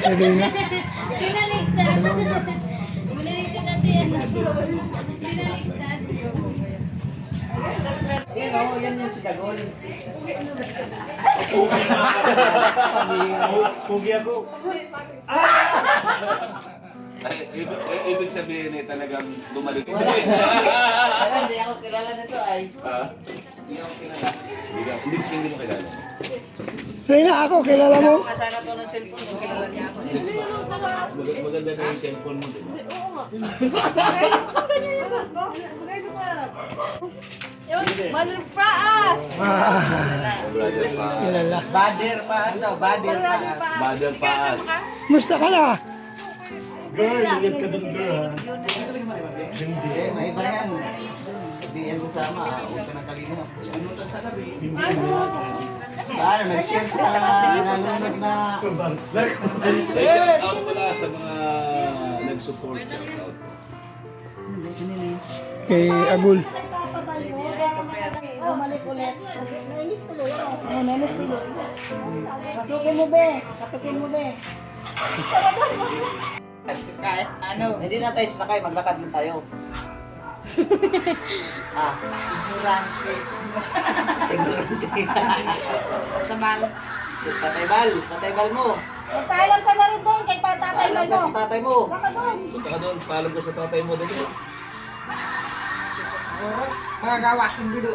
Serena. Pinaligtad. Pinaligtad natin yan. Pinaligtad. Yan o, yan yung si Dagol. Pugi ako. Ay, ibig sabihin eh, talagang bumalik. Pero hindi ako kilala nito ay. Ha? Hindi ako kilala. Hindi mo kilala. Serena, ako, kilala mo? Kaya sana to ng cellphone kung kilala niya ako. Maganda na yung cellphone mo din. Mother Praas! Brother pa. Kilala. Bader paas daw, bader paas. Mother Paas. Musta ka na? Girl, ingat ka dun, girl, ha? Hindi, maiba yan. Hindi yan kasama, huwag ka nang kalina. Paano, nag-share sa nanonood na... Shout out pala sa mga nag-support. Shout out. Kay Agul. Bumalik ulit. Nainis tuloy ako. Oo, nainis tuloy. Pasukin mo, be. Kapikin mo, be. Kahit ano. Hindi na tayo sasakay, maglakad lang tayo. Ignorante. Ignorante. Tamal. Tatay Bal mo. Magpaalam ka na rin doon kay patatay mo. Alam ka sa tatay mo. Baka doon. Punta ka doon, paalam ko sa tatay mo doon. Magagawasin dito.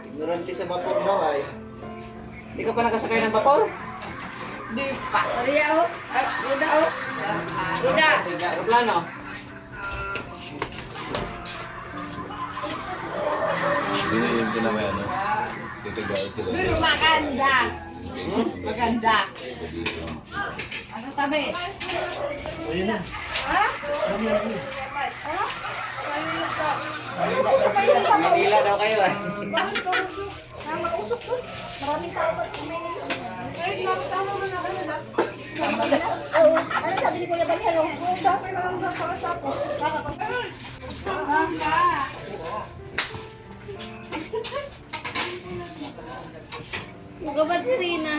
Ignorante sa vapor daw ay. Hindi ka pa nakasakay ng vapor? Di pa. Maria o. Ruda o. Ruda. Aeroplano. Hindi na yung ginawa, no? Titigaw sila. Maganda. Maganda. Ano sabi? Manila daw kayo eh. Makausok doon. Maraming tao ba kumain? Oo. Ano sabi ni Kuya Bal? Hello. Sabi na lang sa tapos. Magabad si Rina.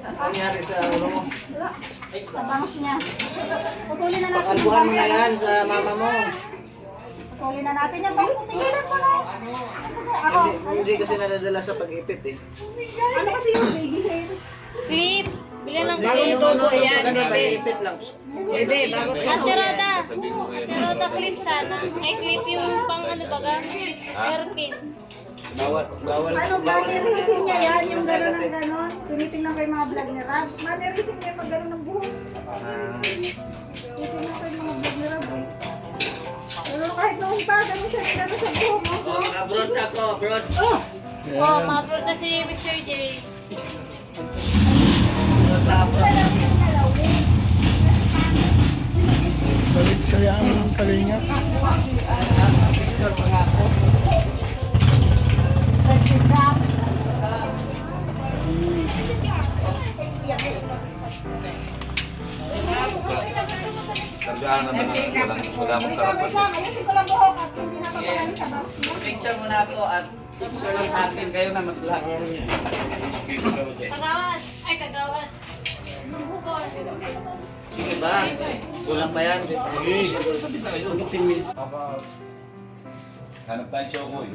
Ano nangyari sa ulo mo? Sa bangus niya. Putulin na natin yung Pakalbuhan mo na bangus. yan sa mama mo. Putulin na natin yung bangus. Tigilan mo na. Ako. Hindi kasi nadadala sa pag-ipit eh. Ano kasi yung baby hair? Clip. Bilan ng Hindi clip. yung ano, Yan, yung bebe. pag-ipit lang. Bebe, bago ka. Ate Roda. Sabihin mo kayo. Ate Roda, clip sana. Ay, clip yung pang ano baga. Hairpin. Bawal. Ano, mannerism niya yan, yung gano'n ng gano'n. Tinitingnan ko yung mga vlog ni Rab. Mannerism niya pag gano'n ng buhok. Tinitingnan ko yung mga vlog ni Rab. Pero kahit noong pa, gano'n siya gano'n sa buhok. Abroad ako, abroad. Oh, ma-upload na si Mr. J. Balik sa yung kalinga. Tandaan naman na wala mong karapat. Ayusin ko lang buhok at hindi na papagaling sa box mo. Picture mo na ako at picture lang sa akin kayo na mag-vlog. Kagawad. Ay, kagawad. Sige ba? Kulang pa yan. Hanap tayo chokoy.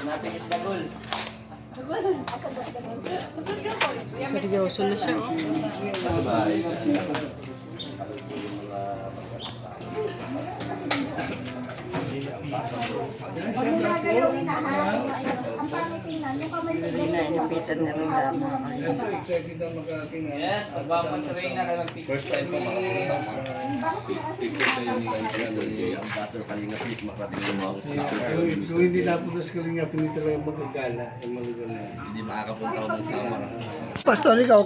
Napikit dagol. Seryoso na siya. Pag nilagayaw, inaharap. Ang pangit tingnan, yung kamay ko. Inainipitan na rin na. Yes, magpapasaray na kayo mag-picture. First time pa makapunta sa Picture sa yung ang Pastor Kalinga Pit makarating yung mga Kung hindi napunta sa Kalinga, hindi talaga magagala. Yung mga hindi makakapunta ako ng summer. Pastor, ikaw,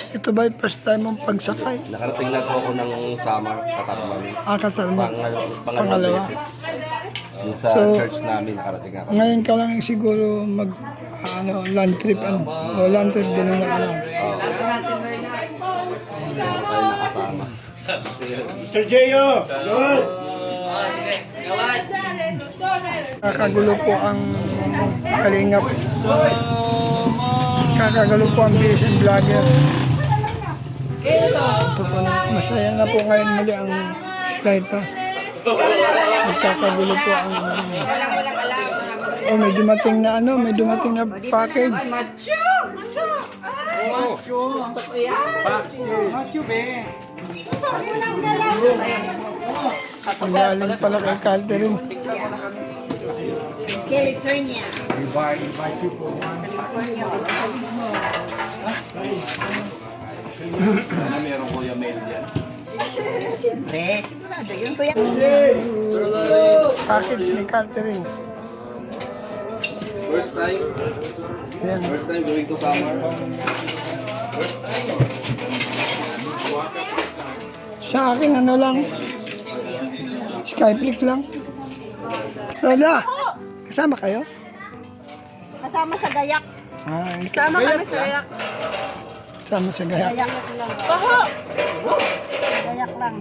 ito ba yung first time mong pagsakay? Nakarating lang po ako ng summer, Katarman. Kasama. Pangalawang beses. Yung sa So, church namin, nakarating ako. Ngayon ka lang siguro mag land trip o land trip din na lang. Hindi ako tayo nakasama. Mr. J.O. Good! Sige, gawad. Kakagulo po ang kalingap. Kakagulo po ang BSM vlogger. Ito po, masaya na po ngayon muli ang flight pass. Nagkakagulo po ang... Oh, may dumating na ano, may dumating na package. Gusto ko yan. Ang galing pala kay Catherine. California. Ano meron Kuya Mel dyan? Siyempre, sigurado yun. Kuya. Package ni Catherine. First time? Ayan. First time going to summer? Sa akin, ano lang. Skyflick lang. Roda, kasama kayo? Kasama sa gayak. Ah, Kasama kami sa gayak. kasama sa gaya. Gayak lang. Baho! Gayak lang.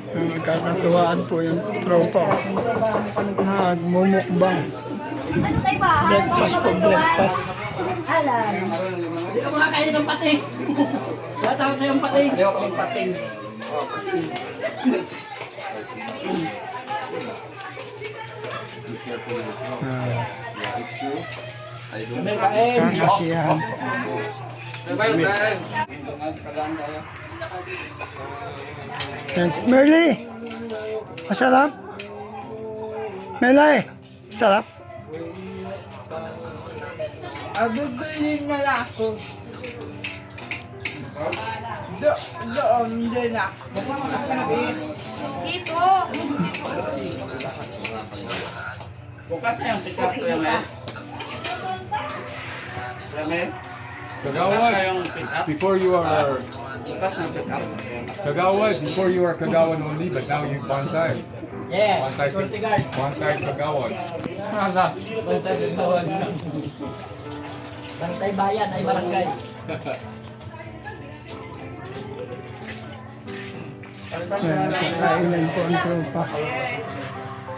Nagkakatuwaan po yung tropa. Nagmumukbang. Breakfast po, breakfast. Ayaw kaming pating. It's true. I don't Kakasiyahan po. Kayo, kain. Kadaan tayo. Yes. Merly, masarap? Melay, masarap? Abubunin na lang ako. Doon din ako. Bukas na yung pick up ko yung Mel. Kuya Mel? Bukas na yung pick up. Before you are Bukas na pick up. Kagawad, before you are Kagawan only, but now you Bantay. Yeah. Bantay Kagawad. Bantay bayan ay barangay. Nakakainan po ang tropa.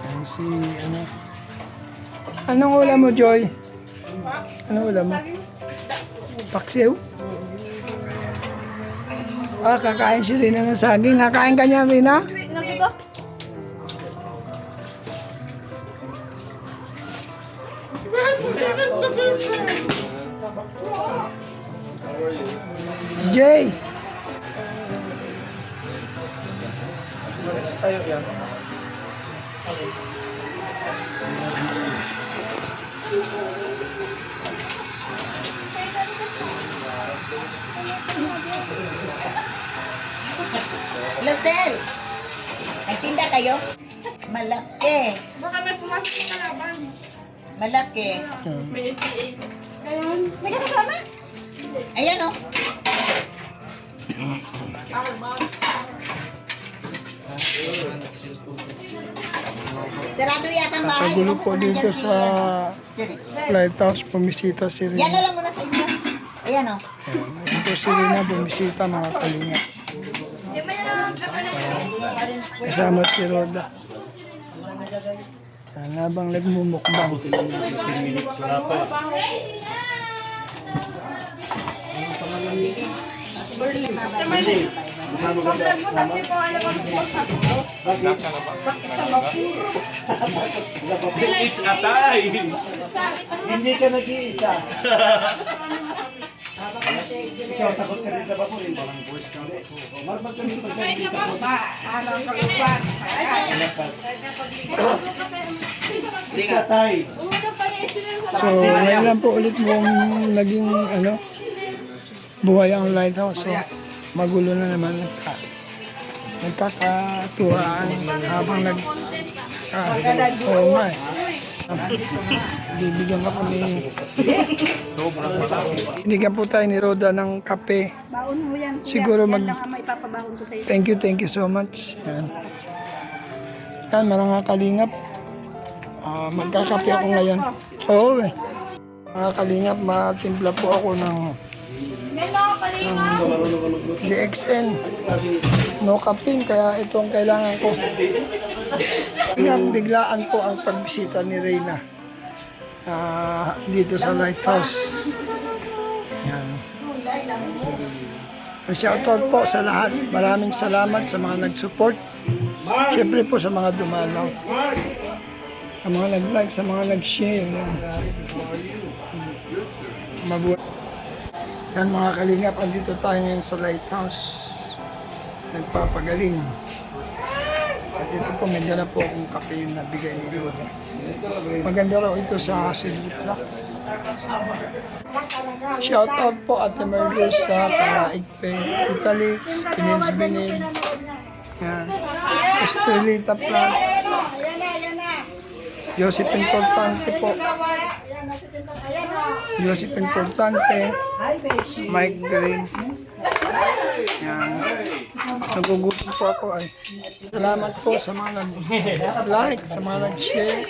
Ayan si, ano. Anong ulam mo, Joy? Anong ulam mo? Paksiw? Ah, kakain si Rina ng saging. Nakain ka niya, Rina? Jay! Tayo yan. Lucel, nagtinda kayo? Malaki. Baka may pumasok sa kalaban. Malaki. May ATA. Ngayon, May kasama? Ayan o. Sarado yata ang bahay. Kagulo po dito sa lighthouse. Pumisita si Yan na Rina. lang muna sa inyo. Ayan o. Ayan po si Rina, bumisita mga kalinga. Kasama si Roda. Yan, habang nagmumukbang. It's a tie! Hindi ka nag-iisa. Ikaw, takot ka rin sa baburin. Marmag kami pagkakalita ko. Isa tay. So, ngayon lang po ulit mong naging ano, buhay ang lighthouse. So, magulo na naman. Nagkakatuwaan habang oo nga eh. Bibigyan ka po ni... Binigyan po tayo ni Roda ng kape. Baon mo yan. Kuya. Siguro Yan mag... lang ang maipapabahon ko sa iyo. Thank you so much. Yan. Yan, mga kalingap. Magkakape ako ngayon. Oo eh. Mga kalingap, matimpla po ako ng DXN. No caffeine, kaya itong kailangan ko. Biglaan po ang pagbisita ni Reyna dito sa Lighthouse. Yan. Shoutout po sa lahat. Maraming salamat sa mga nag-support. Siyempre po sa mga dumalaw. Sa mga nag-like, sa mga nag-share. Yan. Mabuhay. Yan mga kalingap, andito tayo ngayon sa Lighthouse. Nagpapagaling. At ito po, may dala po akong kape na bigay ni Lola. Maganda raw ito sa Silver Flux. Shoutout po at Merlos sa Kalaigpe, Italix, Pinils-Binil. Yan. Estrelita Flux. Joseph Importante po. Joseph Importante. Mike Green. Yan. Nagugutom po ako ay. Salamat po sa mga nag-like, sa mga nag-share.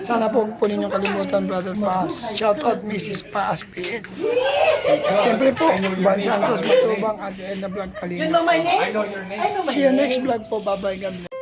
Sana po po ninyong kalimutan, Brother Paz. Shoutout Mrs. Paz PH. Siyempre po, Van Santos Matubang at the end of vlog Kalinga. See you next vlog po. Bye-bye. God bless.